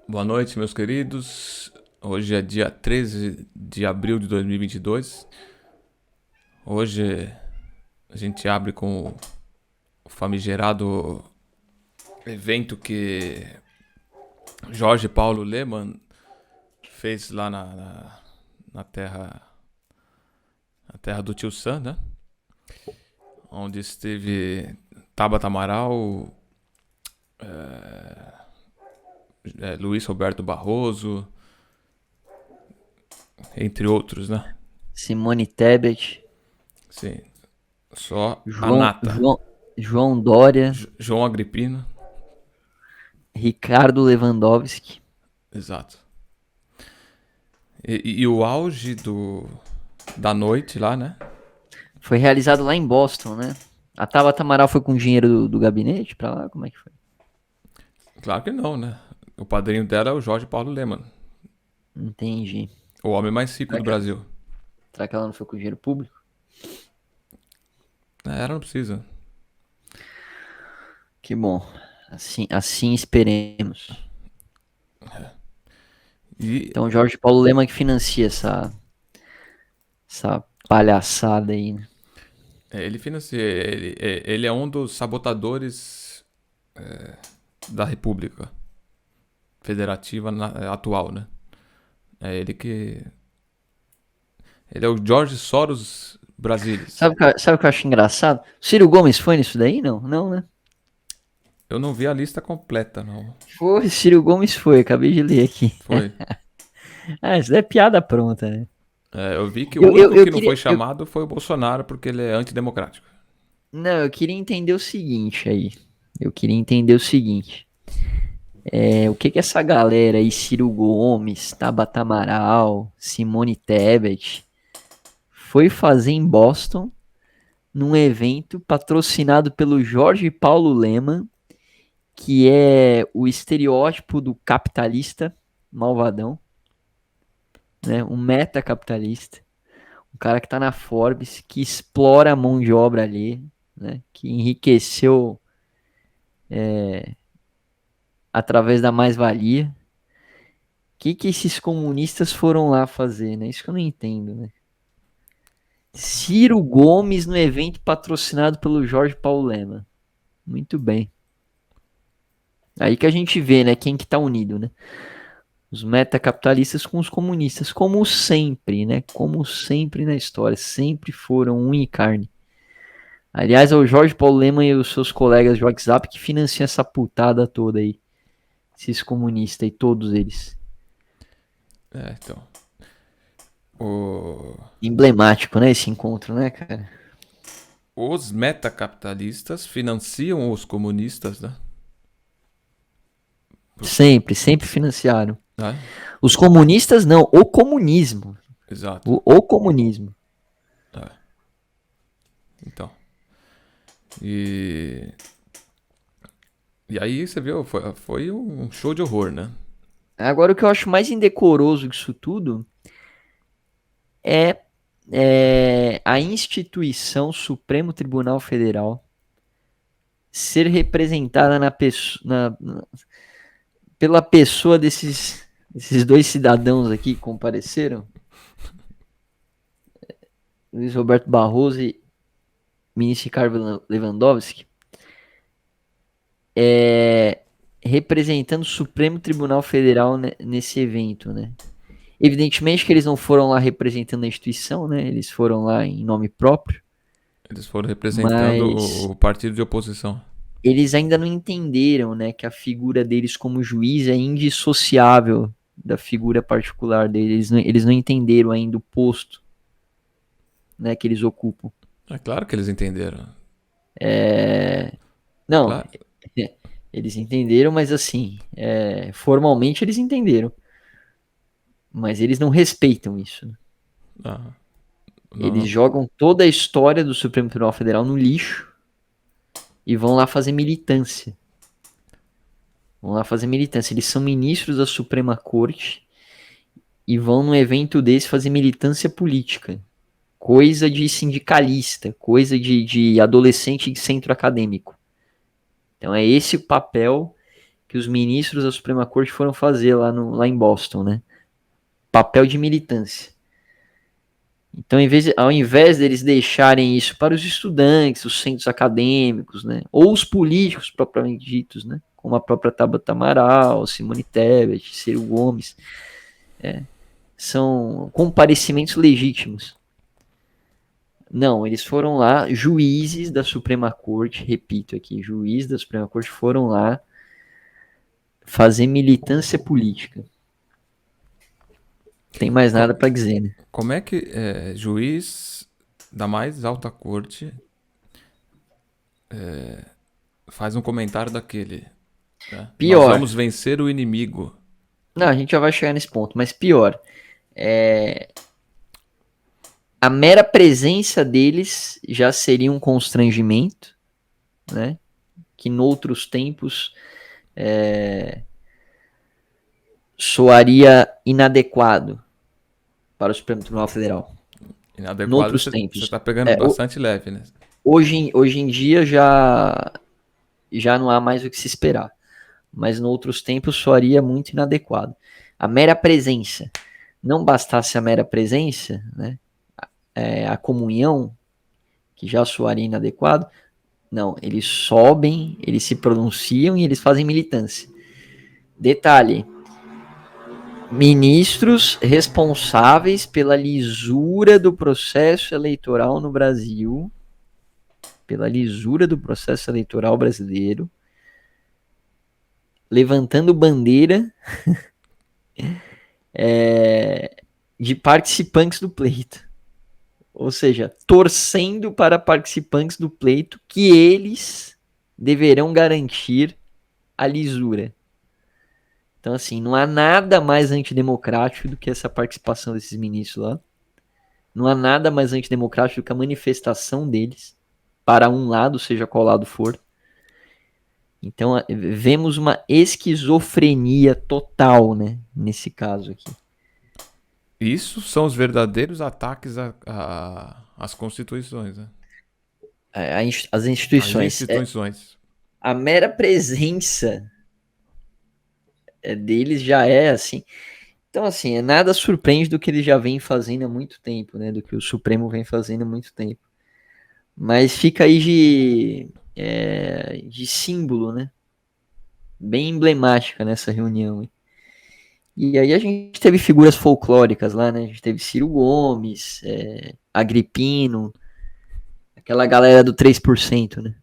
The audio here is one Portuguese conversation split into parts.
Boa noite, meus queridos. Hoje é dia 13 de abril de 2022. Hoje a gente abre com o famigerado evento que Jorge Paulo Lemann fez lá na na terra do Tio Sam, né? Onde esteve Tabata Amaral, Luiz Roberto Barroso, entre outros, né? Simone Tebet, Sim, só a João, nata. João, João Dória, João Agripino, Ricardo Lewandowski. exato. E o auge da noite lá, né? Foi realizado lá em Boston, né? A Tabata Amaral foi com dinheiro do gabinete pra lá? Como é que foi? Claro que não, né? O padrinho dela é o Jorge Paulo Lemann, Entendi. o homem mais rico Será do que, Brasil. será que ela não foi com dinheiro público? Ela não precisa. Que bom. Assim esperemos. E Então, Jorge Paulo Lema que financia essa palhaçada aí, né? ele financia. Ele é um dos sabotadores da República Federativa atual, né? É ele que. Ele é o George Soros Brasilis. Sabe o que eu acho engraçado? Ciro Gomes foi nisso daí? Não, não, né? Eu não vi a lista completa, não. Foi, Ciro Gomes foi, acabei de ler aqui. Foi. Ah, isso daí é piada pronta, né? Eu vi que o Eu, eu, único eu que não foi queria. chamado foi o Bolsonaro, porque ele é antidemocrático. Não, eu queria entender o seguinte aí. Eu queria entender o seguinte. O que que essa galera aí, Ciro Gomes, Tabata Amaral, Simone Tebet, foi fazer em Boston num evento patrocinado pelo Jorge Paulo Lemann, que é o estereótipo do capitalista malvadão, né? Um metacapitalista, um cara que tá na Forbes, que explora a mão de obra ali, né? Que enriqueceu através da mais-valia. O que esses comunistas foram lá fazer, né? Isso que eu não entendo, né? Ciro Gomes no evento patrocinado pelo Jorge Paulo Lema. Muito bem. Aí que a gente vê, né, quem que tá unido, né? Os metacapitalistas com os comunistas, como sempre, né? Como sempre na história, sempre foram um e carne. Aliás, é o Jorge Paulo Lema e os seus colegas de WhatsApp que financiam essa putada toda aí. Esses comunistas e todos eles. Então. O- Emblemático, né, esse encontro, né, cara? os metacapitalistas financiam os comunistas, né? Sempre financiaram. Né? Os comunistas não, o comunismo. Exato. O comunismo. É. Então. E, e aí você viu, foi um show de horror, né? Agora, o que eu acho mais indecoroso disso tudo é, a instituição Supremo Tribunal Federal ser representada pela pessoa desses dois cidadãos aqui que compareceram, Luiz Roberto Barroso e ministro Ricardo Lewandowski, representando o Supremo Tribunal Federal nesse evento, né? Evidentemente que eles não foram lá representando a instituição, né? Eles foram lá em nome próprio, Eles foram representando mas o partido de oposição. eles ainda não entenderam, né, que a figura deles como juiz é indissociável da figura particular deles. Eles não entenderam ainda o posto, né, que eles ocupam. É claro que eles entenderam. Não, Claro. eles entenderam, mas assim, formalmente eles entenderam, mas eles não respeitam isso, né? Ah, não, Eles não. jogam toda a história do Supremo Tribunal Federal no lixo e vão lá fazer militância. Vão lá fazer militância. Eles são ministros da Suprema Corte e vão num evento desse fazer militância política. Coisa de sindicalista, coisa de adolescente de centro acadêmico. Então é esse o papel que os ministros da Suprema Corte foram fazer lá em Boston, né? Papel de militância. Então, ao invés deles deixarem isso para os estudantes, os centros acadêmicos, né? Ou os políticos propriamente ditos, né? Como a própria Tabata Amaral, Simone Tebet, Ciro Gomes, são comparecimentos legítimos. Não, eles foram lá, juízes da Suprema Corte, repito aqui, juízes da Suprema Corte foram lá fazer militância política. Tem mais nada para dizer, né? Como é que juiz da mais alta corte faz um comentário daquele? Né? Nós Pior. vamos vencer o inimigo. Não, a gente já vai chegar nesse ponto, mas pior. A mera presença deles já seria um constrangimento, né? Que noutros tempos soaria inadequado para o Supremo Tribunal Federal. Inadequado, Noutros você tempos. tá pegando bastante leve, né? Hoje em dia já não há mais o que se esperar. Mas noutros tempos soaria muito inadequado. A mera presença. Não bastasse a mera presença, né? A comunhão, que já soaria inadequado. Não, eles sobem, eles se pronunciam e eles fazem militância. Detalhe: ministros responsáveis pela lisura do processo eleitoral no Brasil, pela lisura do processo eleitoral brasileiro, levantando bandeira de participantes do pleito. Ou seja, torcendo para participantes do pleito que eles deverão garantir a lisura. Então, assim, não há nada mais antidemocrático do que essa participação desses ministros lá. Não há nada mais antidemocrático do que a manifestação deles para um lado, seja qual lado for. Então, vemos uma esquizofrenia total, né, nesse caso aqui. Isso são os verdadeiros ataques às constituições, né? As instituições. As instituições. A mera presença deles já é assim. Então, assim, nada surpreende do que eles já vêm fazendo há muito tempo, né? Do que o Supremo vem fazendo há muito tempo. Mas fica aí de símbolo, né? Bem emblemática nessa reunião. E aí a gente teve figuras folclóricas lá, né? A gente teve Ciro Gomes, Agripino, aquela galera do 3%, né?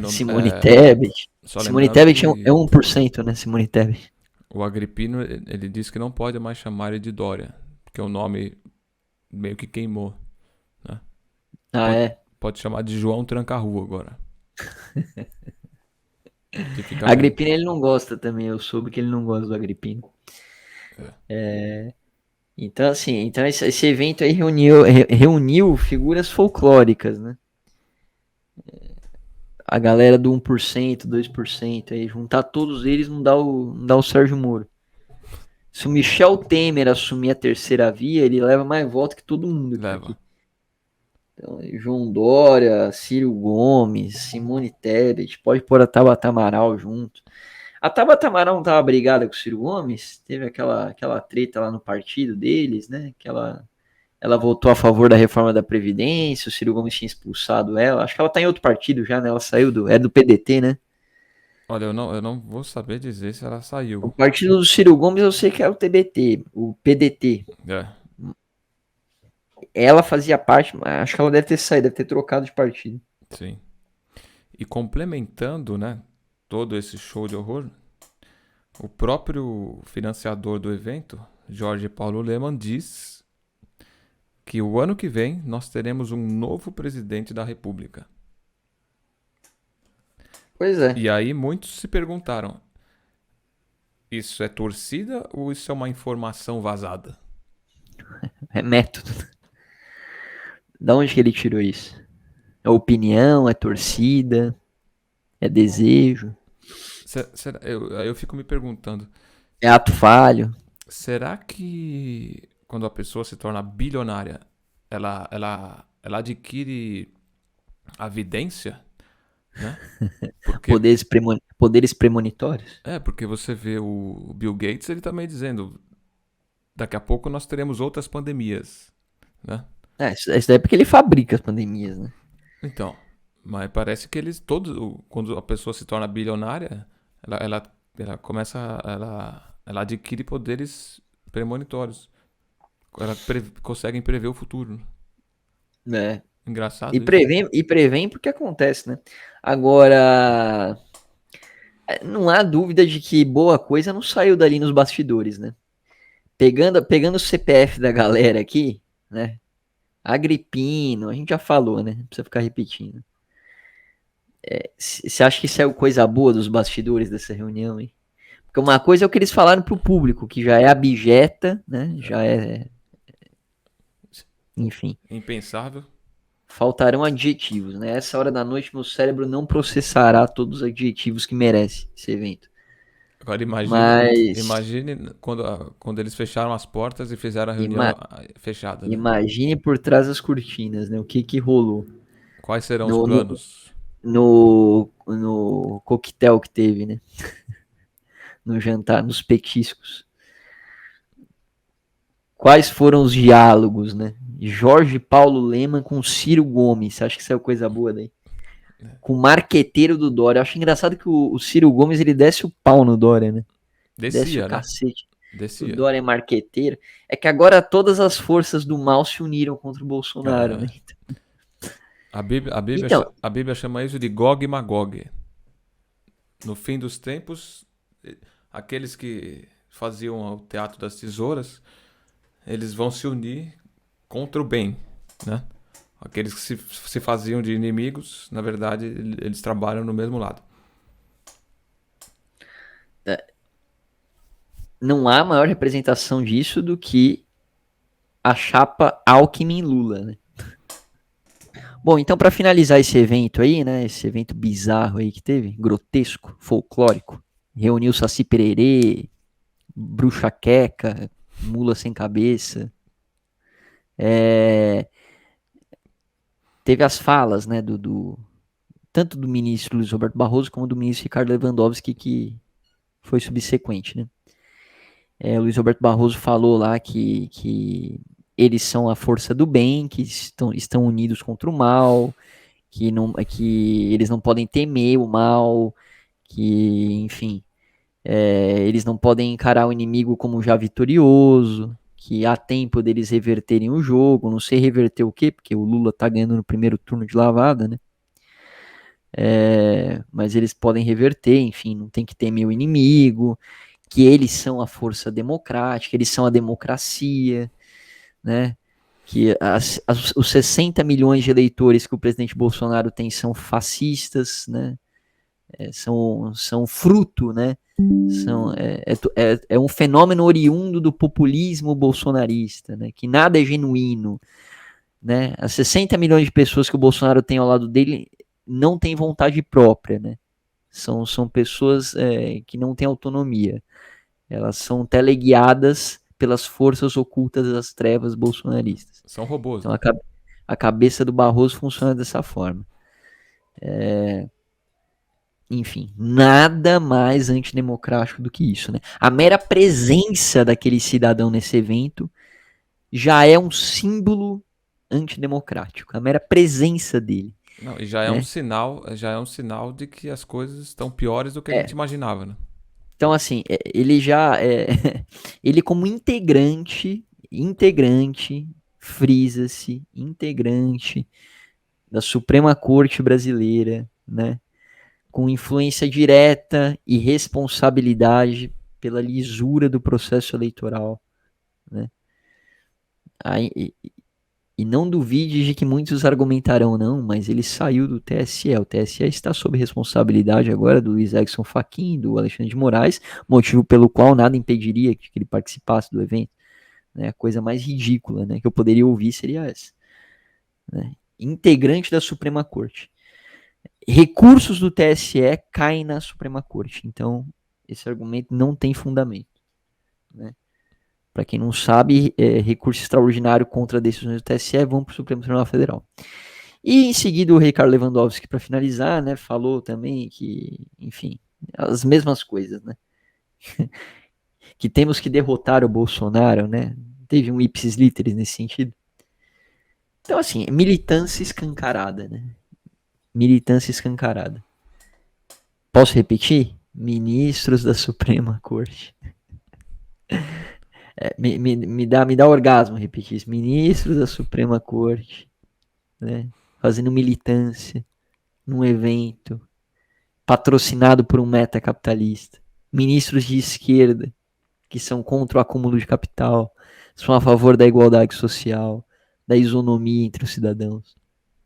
Simone Tebet. Simone Tebet é 1%, né? Simone Tebet. O Agripino, ele disse que não pode mais chamar ele de Dória, porque o nome meio que queimou, né? Pode chamar de João Tranca-Rua agora. Agripino ele não gosta também, eu soube que ele não gosta do Agripino. Então, assim, esse evento aí reuniu figuras folclóricas, né? A galera do 1%, 2%, aí juntar todos eles não dá o Sérgio Moro. Se o Michel Temer assumir a terceira via, ele leva mais voto que todo mundo. Leva. Então, João Dória, Ciro Gomes, Simone Tebet, pode pôr a Tabata Amaral junto. A Tabata Amaral não estava brigada com o Ciro Gomes? Teve aquela treta lá no partido deles, né? Ela votou a favor da reforma da Previdência, o Ciro Gomes tinha expulsado ela. Acho que ela tá em outro partido já, né? Ela saiu do PDT, né? Olha, eu não vou saber dizer se ela saiu. O partido do Ciro Gomes eu sei que é o TBT, o PDT. Ela fazia parte, mas acho que ela deve ter saído, deve ter trocado de partido. Sim. E complementando, né, todo esse show de horror, o próprio financiador do evento, Jorge Paulo Lemann, diz que o ano que vem nós teremos um novo presidente da República. Pois é. E aí muitos se perguntaram, isso é torcida ou isso é uma informação vazada? É método. Da onde que ele tirou isso? É opinião, é torcida, é desejo? Eu fico me perguntando. É ato falho? Será que quando a pessoa se torna bilionária, ela adquire a vidência? Né? Poderes premonitórios? Porque você vê o Bill Gates, ele também dizendo, daqui a pouco nós teremos outras pandemias, né? Isso daí é porque ele fabrica as pandemias, né? Então, mas parece que eles todos, quando a pessoa se torna bilionária, ela começa, ela adquire poderes premonitórios. Conseguem prever o futuro. É. Engraçado isso. E prevém porque acontece, né? Agora, não há dúvida de que boa coisa não saiu dali nos bastidores, né? Pegando o CPF da galera aqui, né? Agripino, a gente já falou, né? Não precisa ficar repetindo. Você acha que saiu coisa boa dos bastidores dessa reunião, hein? Porque uma coisa é o que eles falaram pro público, que já é abjeta, né? Já é, enfim. Impensável. Faltarão adjetivos, né? Essa hora da noite meu cérebro não processará todos os adjetivos que merece esse evento. Agora Mas imagine quando eles fecharam as portas e fizeram a reunião ima- fechada, né? imagine por trás das cortinas, né? O que rolou Quais serão os no, no, planos? no coquetel que teve, né? No jantar, nos petiscos. Quais foram os diálogos, né? Jorge Paulo Leman com Ciro Gomes. Você acha que saiu coisa boa daí? Com o marqueteiro do Dória. Eu acho engraçado que o Ciro Gomes ele desce o pau no Dória, né? Desce o Descia, né? cacete. O Descia. Dória é marqueteiro. É que agora todas as forças do mal se uniram contra o Bolsonaro, né? É. Então, A Bíblia chama isso de Gog e Magog. No fim dos tempos, aqueles que faziam o teatro das tesouras, eles vão se unir contra o bem, né? Aqueles que se faziam de inimigos, na verdade, eles trabalham no mesmo lado. não há maior representação disso do que a chapa Alckmin-Lula, né? Bom, então para finalizar esse evento aí, né, esse evento bizarro aí que teve, grotesco, folclórico, reuniu Saci Pererê, Bruxa Queca, Mula Sem Cabeça, teve as falas, né, tanto do ministro Luiz Roberto Barroso como do ministro Ricardo Lewandowski, que foi subsequente, né. O Luiz Roberto Barroso falou lá que eles são a força do bem, que estão unidos contra o mal, que eles não podem temer o mal, que, enfim, eles não podem encarar o inimigo como já vitorioso, que há tempo deles reverterem o jogo, não sei reverter o quê, porque o Lula tá ganhando no primeiro turno de lavada, né? Mas eles podem reverter, enfim, não tem que temer o inimigo, que eles são a força democrática, eles são a democracia, né? Que os 60 milhões de eleitores que o presidente Bolsonaro tem são fascistas, né? São fruto, né? É um fenômeno oriundo do populismo bolsonarista, né? Que nada é genuíno, né? As 60 milhões de pessoas que o Bolsonaro tem ao lado dele não têm vontade própria, né? São pessoas que não têm autonomia. Elas são teleguiadas pelas forças ocultas das trevas bolsonaristas. São robôs, Então né? a cabeça do Barroso funciona dessa forma. Enfim, nada mais antidemocrático do que isso, né? A mera presença daquele cidadão nesse evento já é um símbolo antidemocrático. A mera presença dele, Não, e né? já é um sinal de que as coisas estão piores do que a É, gente imaginava, né? então assim, ele já é, ele como integrante, frisa-se, integrante da Suprema Corte Brasileira, né? Com influência direta e responsabilidade pela lisura do processo eleitoral, né? Aí, e não duvide de que muitos argumentarão, não, mas ele saiu do TSE. O TSE está sob responsabilidade agora do Luiz Edson Fachin, do Alexandre de Moraes, motivo pelo qual nada impediria que ele participasse do evento. Né? A coisa mais ridícula, né, que eu poderia ouvir seria essa. Né? Integrante da Suprema Corte. Recursos do TSE caem na Suprema Corte. Então, esse argumento não tem fundamento. Né? Para quem não sabe, recurso extraordinário contra decisões do TSE vão para o Supremo Tribunal Federal. E em seguida o Ricardo Lewandowski, para finalizar, né, falou também que, enfim, As mesmas coisas, né? Que temos que derrotar o Bolsonaro, né? Teve um ipsis literis nesse sentido. Então, assim, militância escancarada, né? Militância escancarada. Posso repetir? Ministros da Suprema Corte. Me dá orgasmo repetir isso. Ministros da Suprema Corte, né? Fazendo militância num evento patrocinado por um metacapitalista. Ministros de esquerda que são contra o acúmulo de capital, são a favor da igualdade social, da isonomia entre os cidadãos,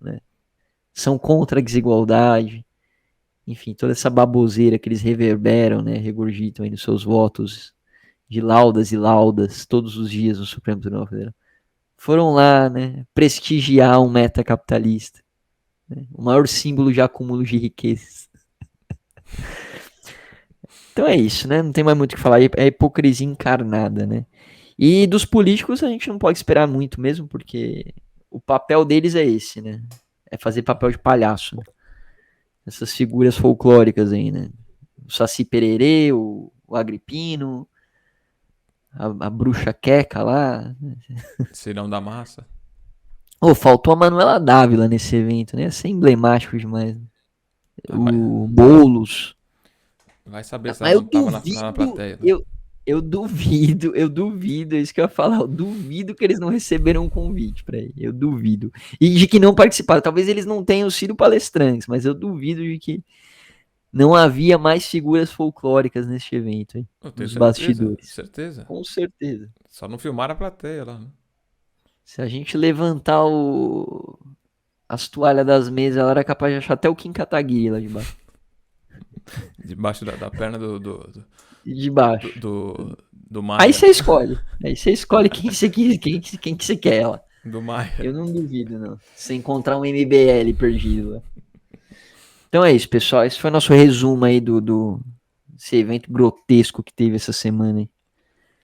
né? São contra a desigualdade, enfim, toda essa baboseira que eles reverberam, né, regurgitam aí nos seus votos de laudas e laudas todos os dias no Supremo Tribunal Federal. Foram lá, né, prestigiar um metacapitalista, né, o maior símbolo de acúmulo de riquezas. Então é isso, né? Não tem mais muito o que falar. É hipocrisia encarnada, né? E dos políticos a gente não pode esperar muito mesmo, porque o papel deles é esse, né? É fazer papel de palhaço, né? Essas figuras folclóricas aí, né? O Saci Pererê, o Agripino, a bruxa Queca lá. Cirão da Massa. Oh, faltou a Manuela Dávila nesse evento, né? Ia ser emblemático demais. Né? O Boulos. Vai saber se ela Mas eu não tava na duvido, plateia. Né? eu duvido, é isso que eu ia falar, eu duvido que eles não receberam um convite pra ir, eu duvido. E de que não participaram, talvez eles não tenham sido palestrantes, mas eu duvido de que não havia mais figuras folclóricas neste evento, hein, Eu tenho nos certeza, bastidores. certeza. Com certeza. Só não filmaram a plateia lá. Né? Se a gente levantar as toalhas das mesas, ela era capaz de achar até o Kim Kataguiri lá de baixo. Debaixo da perna De baixo. do Maia. Aí você escolhe. Aí você escolhe quem que você quer lá. Do Maia. Eu não duvido, não. Se encontrar um MBL perdido lá. Então é isso, pessoal. Esse foi nosso resumo aí desse evento grotesco que teve essa semana. Hein?